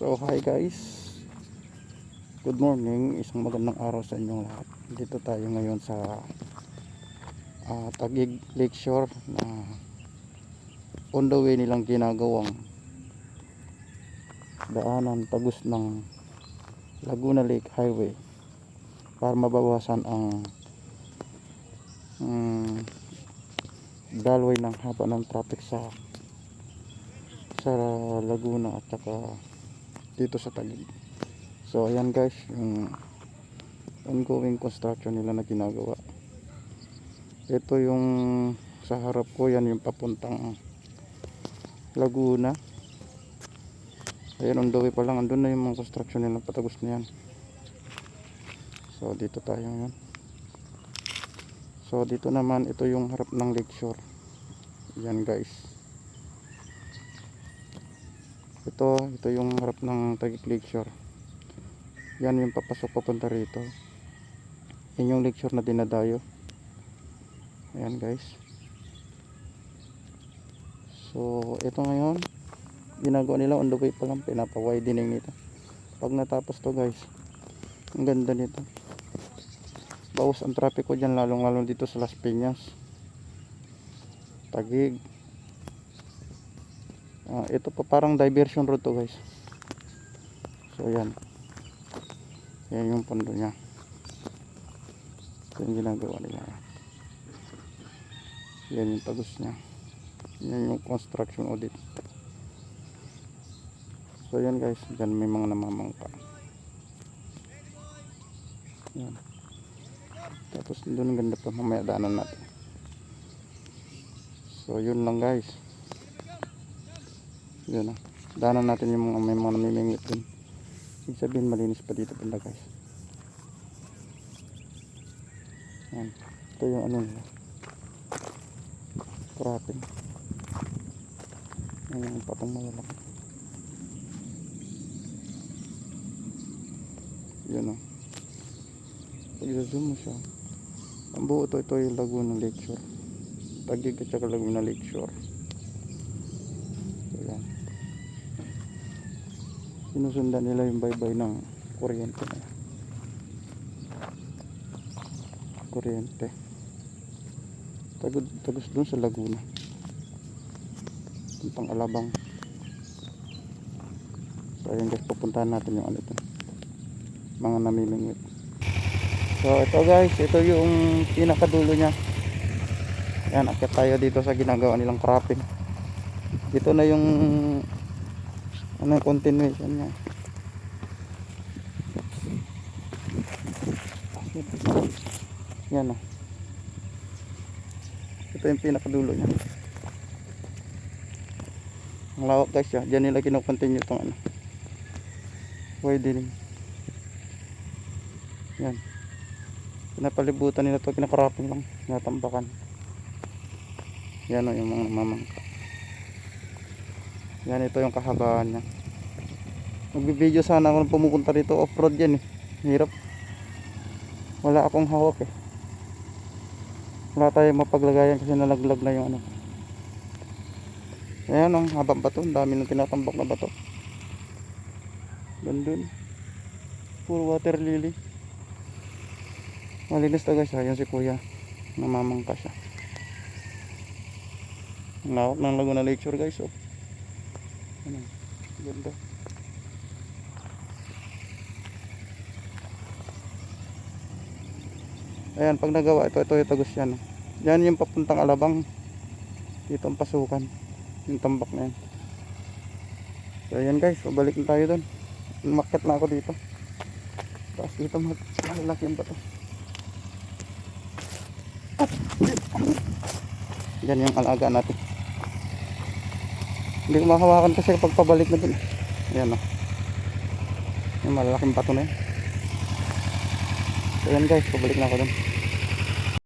So hi guys, good morning, isang magandang araw sa inyong lahat. Dito tayo ngayon sa Taguig Lakeshore na on the way nilang ginagawang daanan tagos ng Laguna Lake Highway para mabawasan ang dalway ng haba ng traffic sa Laguna at saka dito sa Taguig. So ayan guys, yung ongoing construction nila na ginagawa. Ito yung sa harap ko, yan yung papuntang Laguna. Ayan, on the way pa lang, andun na yung mga construction nila, patagos na yan. So dito tayo ngayon. So dito naman, ito yung harap ng Lakeshore. Yan guys, ito yung harap ng Taguig Lakeshore. Yan yung papasok papunta rito. Yan yung Lakeshore na dinadayo. Ayan guys. So ito ngayon, ginagawa nila on the way pa lang, pinapa-widening nito. Pag natapos to guys, ang ganda nito. Bawas ang traffic ko dyan, lalong lalo dito sa Las Piñas, Taguig. Ito pa parang diversion road to guys. So yan, yan yung pondo nya. Ito yung ginagawa nila. Yan yung tagos nya. Yan yung construction audit. So yan guys, dyan may mga namamangka. Yan. Tapos doon ganda pa, mamaya daanan natin. So yun lang guys. Yun, daanan natin yung may mga namimingwit dun. Ibig sabihin malinis pa dito pala guys. Yan. Ito yung ano nila, cropping. Yan yung patong malalaki. Yun o. Pag zoom mo siya, ang buo ito yung Laguna Lakeshore, Taguig at saka Laguna Lakeshore. So yan, sinusundan nila yung baybay ng kuryente na. Kuryente tagos dun sa Laguna, puntang Alabang. So ayun guys, pupuntahan natin yung ano ito, mga namimingwit. So ito guys, ito yung pinakadulo nya. Yan, akit tayo dito sa ginagawa nilang cropping. Dito na yung ano, continuation nya. Yan o. Ito yung pinakadulo nya. Ang lawak guys ya. Diyan nila kinocontinue itong ano, widening. Yan, pinapalibutan nila ito, kinakarapin lang, natambakan. Yan o yung mga namamangka. Yan, ito yung kahabaan nya. Magbibideo sana ako nung pumupunta dito, off-road yan eh. Hirap, wala akong hawak eh. Wala tayong mapaglagayan kasi nalaglag na yung ano. Ayan ang habang bato, ang dami ng tinatambak na bato. Gandun, puro water lily. Malinis to guys, ayun si kuya, namamangka siya. Ang lawak ng Laguna Lakeshore guys. Oh, ano, ganda. Ayan, pag nagawa ito yung tagos yan. Yan yung papuntang Alabang. Dito ang pasukan, yung tambak na yan. So ayan guys, balik na tayo doon. Umakyat na ako dito. Tapos dito malaki yung bato. Yan yung alaga natin. Hindi ko makahawakan kasi kapag pabalik na dun. Ayan o, yung malalaking bato na yun. So yan guys, pabalik na ako dun.